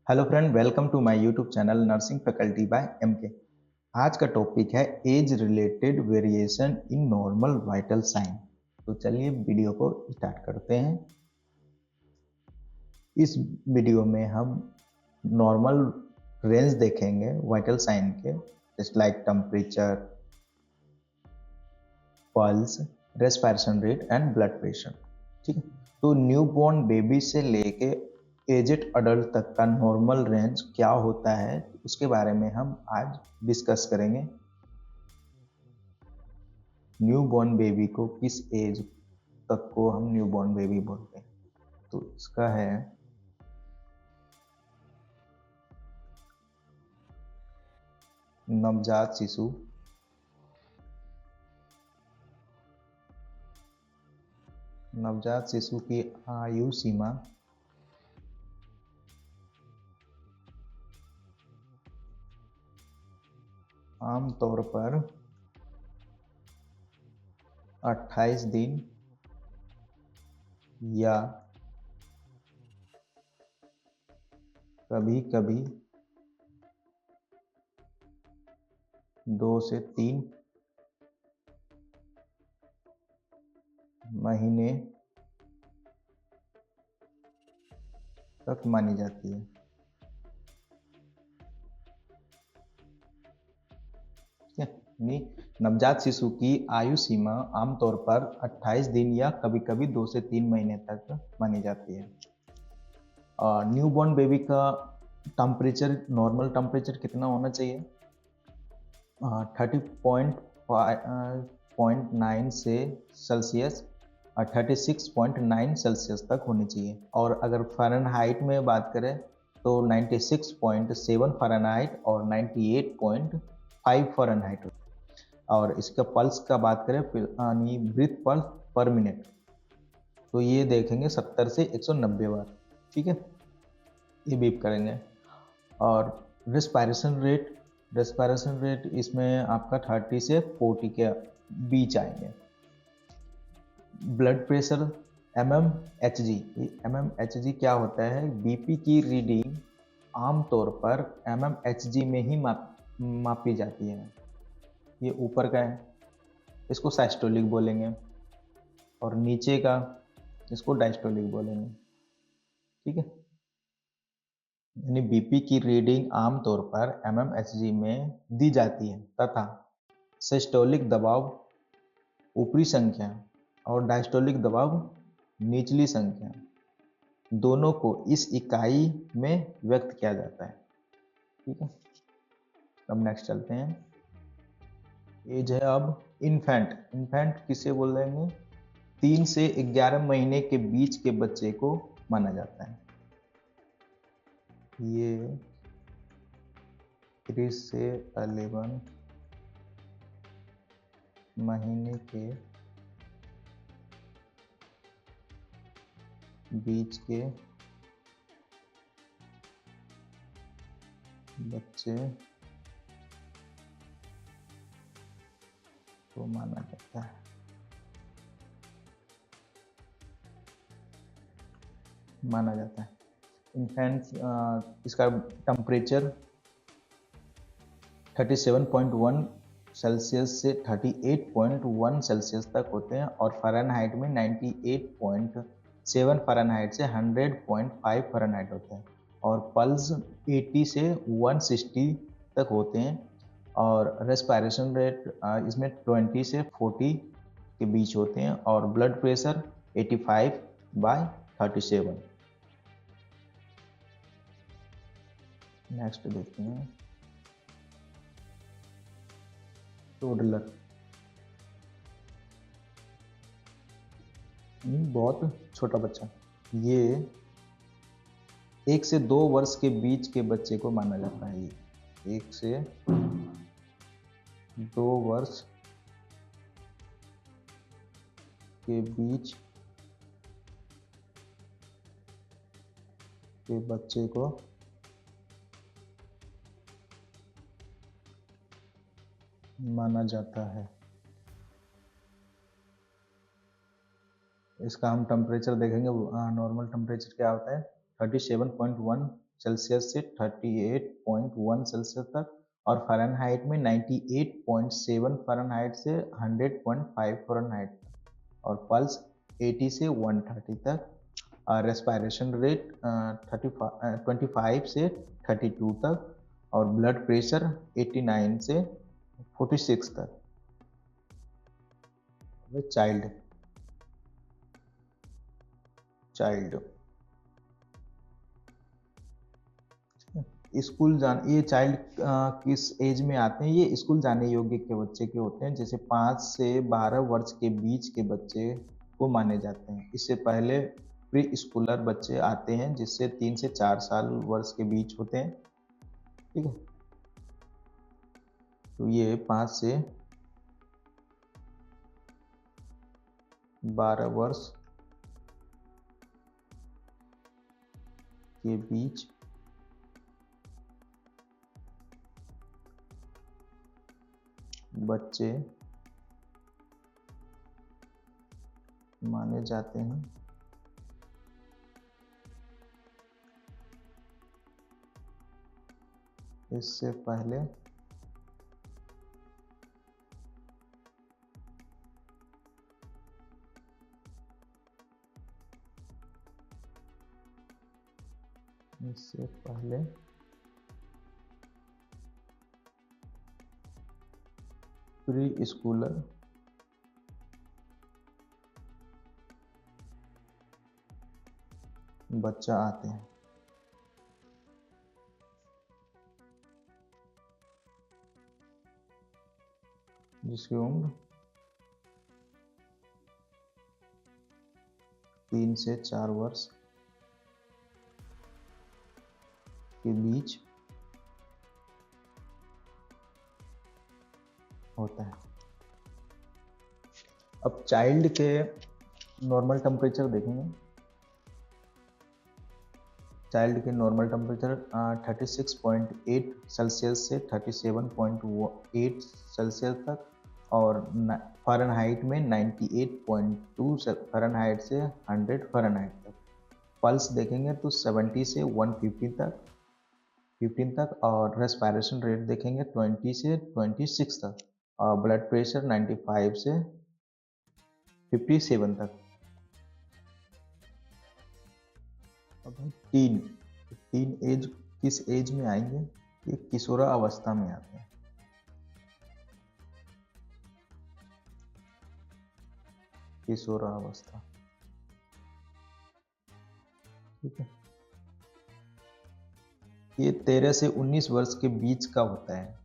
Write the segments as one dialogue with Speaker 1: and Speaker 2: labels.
Speaker 1: Hello friend, welcome to my YouTube channel nursing faculty by MK. आज का topic है age related variation in normal vital sign. तो चलिए video को start करते हैं। इस वीडियो में हम नॉर्मल रेंज देखेंगे वाइटल साइन के, just like temperature, pulse, respiration rate and blood pressure. ठीक है, तो न्यू बॉर्न बेबी से लेके एजेड अडल्ट तक का नॉर्मल रेंज क्या होता है उसके बारे में हम आज डिस्कस करेंगे। न्यू बॉर्न बेबी को किस एज तक को हम न्यू बॉर्न बेबी बोलते हैं, तो इसका है नवजात शिशु। नवजात शिशु की आयु सीमा आमतौर पर 28 दिन या कभी कभी 2 से 3 महीने तक मानी जाती है। नवजात शिशु की आयु सीमा आमतौर पर 28 दिन या कभी-कभी 2 से 3 महीने तक मानी जाती है। न्यूबॉर्न बेबी का टेम्परेचर, नॉर्मल टेम्परेचर कितना होना चाहिए? 30.9 से सेल्सियस 36.9 सेल्सियस तक होनी चाहिए। और अगर फ़ारेनहाइट में बात करें तो 96.7 फ़ारेनहाइट और 98.5 फ़ारेनहाइट। और इसका पल्स का बात करें यानी ब्रीथ पल्स पर मिनट, तो ये देखेंगे 70 से 190 बार। ठीक है, ये बीप करेंगे। और रेस्पिरेशन रेट इसमें आपका 30 से 40 के बीच आएंगे। ब्लड प्रेशर एमएमएचजी क्या होता है? बीपी की रीडिंग आमतौर पर एमएमएचजी में ही मापी जाती है। ये ऊपर का है, इसको साइस्टोलिक बोलेंगे, और नीचे का इसको डायस्टोलिक बोलेंगे। ठीक है, यानी बीपी की रीडिंग आमतौर पर एमएमएचजी में दी जाती है तथा सिस्टोलिक दबाव ऊपरी संख्या और डायस्टोलिक दबाव निचली संख्या दोनों को इस इकाई में व्यक्त किया जाता है। ठीक है, अब नेक्स्ट चलते हैं। एज है अब इन्फेंट किसे बोल देंगे? 3 से 11 महीने के बीच के बच्चे को माना जाता है। ये 3 से 11 महीने के बीच के बच्चे को माना जाता है। इन्फेंट्स, इसका टेम्परेचर 37.1 सेल्सियस से 38.1 सेल्सियस तक होते हैं, और फ़ारेनहाइट में 98.7 फ़ारेनहाइट से 100.5 फ़ारेनहाइट होते हैं। और पल्स 80 से 160 तक होते हैं, और रेस्पिरेशन रेट इसमें 20 से 40 के बीच होते हैं, और ब्लड प्रेशर 85/37। नेक्स्ट देखते हैं टोडलर, बहुत छोटा बच्चा। ये 1 से 2 वर्ष के बीच के बच्चे को माना जाता है। ये 1 से 2 वर्ष के बीच के बच्चे को माना जाता है। इसका हम टेम्परेचर देखेंगे। नॉर्मल टेम्परेचर क्या होता है? 37.1 सेल्सियस से 38.1 सेल्सियस तक, और फ़ारेनहाइट में 98.7 फ़ारेनहाइट से 100.5 फ़ारेनहाइट तक, और पल्स 80 से 130 तक, रेस्पिरेशन रेट 25 से 32 तक, और ब्लड प्रेशर 89 से 46 तक। चाइल्ड स्कूल ये चाइल्ड किस एज में आते हैं? ये स्कूल जाने योग्य के बच्चे के होते हैं, जैसे 5 से 12 वर्ष के बीच के बच्चे को माने जाते हैं। इससे पहले प्री स्कूलर बच्चे आते हैं, जिससे 3 से 4 साल वर्ष के बीच होते हैं। ठीक है, तो ये 5 से 12 वर्ष के बीच बच्चे माने जाते हैं। इससे पहले प्री स्कूलर बच्चा आते हैं, जिसकी उम्र 3 से 4 वर्ष के बीच होता है। अब चाइल्ड के नॉर्मल टेम्परेचर देखेंगे। चाइल्ड के नॉर्मल टेम्परेचर 36.8 सेल्सियस से 37.8 सेल्सियस तक, और फ़ारेनहाइट में 98.2 फ़ारेनहाइट से 100 फ़ारेनहाइट तक। पल्स देखेंगे तो 70 से 115 तक, और रेस्पिरेशन रेट देखेंगे 20 से 26 तक, और ब्लड प्रेशर 95 से 57 तक। अब टीन एज किस एज में आएंगे? ये किशोरा अवस्था में आते हैं। किशोरा अवस्था, ठीक है। ये 13 से 19 वर्ष के बीच का होता है।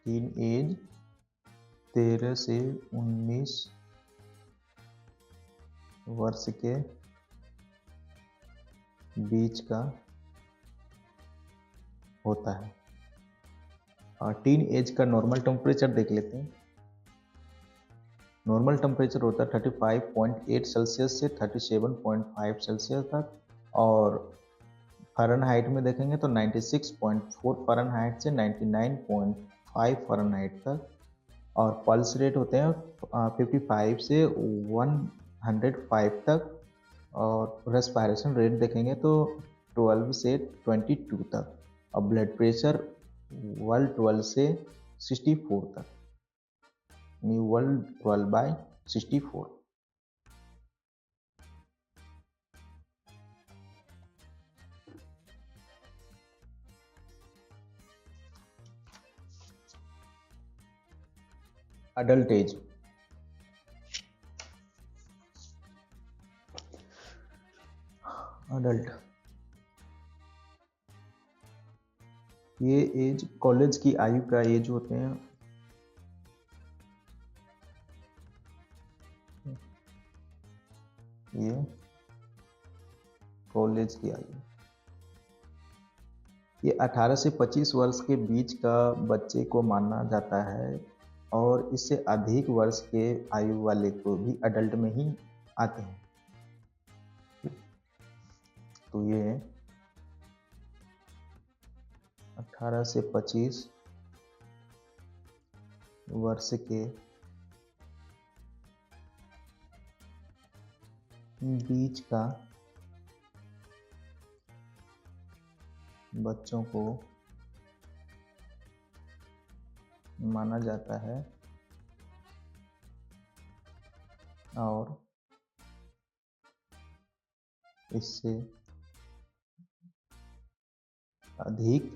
Speaker 1: टीन एज 13 से 19 वर्ष के बीच का होता है। और टीन एज का नॉर्मल टेम्परेचर देख लेते हैं। नॉर्मल टेम्परेचर होता है 35.8 सेल्सियस से 37.5 सेल्सियस तक, और फ़ारेनहाइट में देखेंगे तो 96.4 फ़ारेनहाइट से 99.5 फ़ारेनहाइट तक, और पल्स रेट होते हैं 55 से 105 तक, और रेस्पिरेशन रेट देखेंगे तो 12 से 22 तक, और ब्लड प्रेशर 12 से 64 तक, 12/64। अडल्ट एज, ये एज कॉलेज की आयु का एज होते हैं। ये कॉलेज की आयु, ये 18 से 25 वर्ष के बीच का बच्चे को माना जाता है, और इससे अधिक वर्ष के आयु वाले को भी अडल्ट में ही आते हैं। तो ये 18 से 25 वर्ष के बीच का बच्चों को माना जाता है और इससे अधिक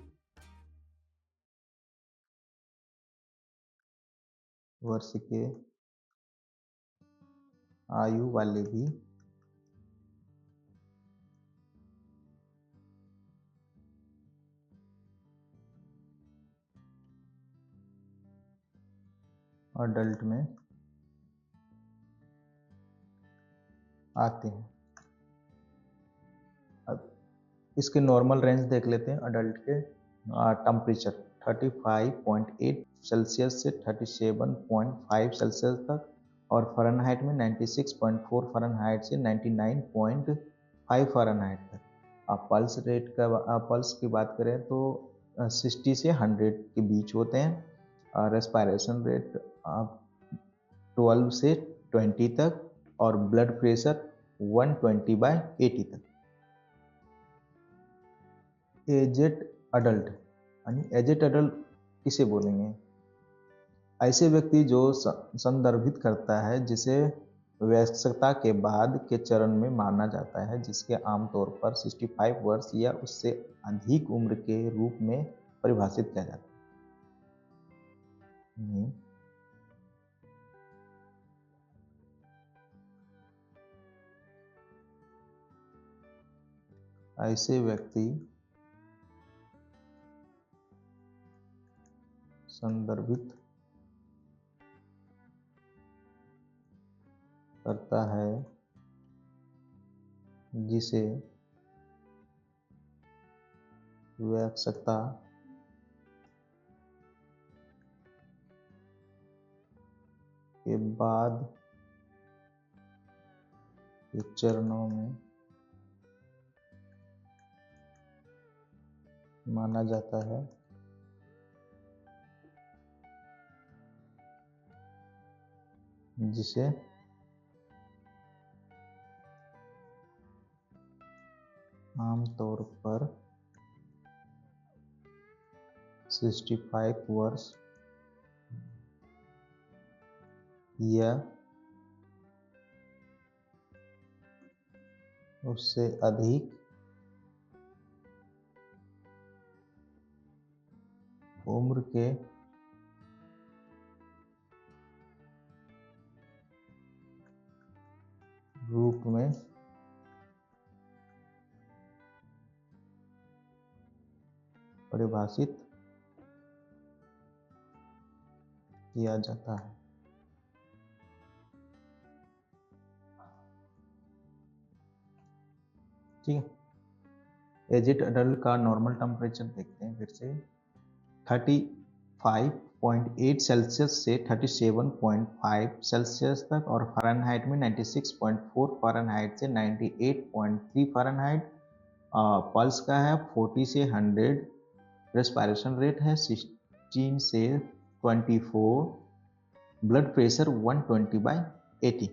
Speaker 1: वर्ष के आयु वाले भी अडल्ट में आते हैं। अब इसके नॉर्मल रेंज देख लेते हैं। अडल्ट के टेम्परेचर 35.8 सेल्सियस से 37.5 सेल्सियस तक, और फ़ारेनहाइट में 96.4 फ़ारेनहाइट से 99.5 फ़ारेनहाइट तक। आप पल्स की बात करें तो 60 से 100 के बीच होते हैं। रेस्पिरेशन रेट 12 से 20 तक, और ब्लड प्रेशर 120/80 तक। एजेड अडल्ट, यानी एजेड अडल्ट किसे बोलेंगे? ऐसे व्यक्ति जो संदर्भित करता है जिसे वयस्कता के बाद के चरण में माना जाता है, जिसके आमतौर पर 65 वर्ष या उससे अधिक उम्र के रूप में परिभाषित किया जाता है। ऐसे व्यक्ति संदर्भित करता है जिसे वयस्कता के बाद के चरणों में माना जाता है, जिसे आमतौर पर 65 वर्ष या उससे अधिक उम्र के रूप में परिभाषित किया जाता है। ठीक है। एजेड अडल्ट का नॉर्मल टेम्परेचर देखते हैं फिर से। 35.8 सेल्सियस से 37.5 सेल्सियस तक, और फ़ारेनहाइट में 96.4 फ़ारेनहाइट से 98.3 फ़ारेनहाइट। पल्स का है 40 से 100, रेस्पिरेशन रेट है 16 से 24, ब्लड प्रेशर 120/80।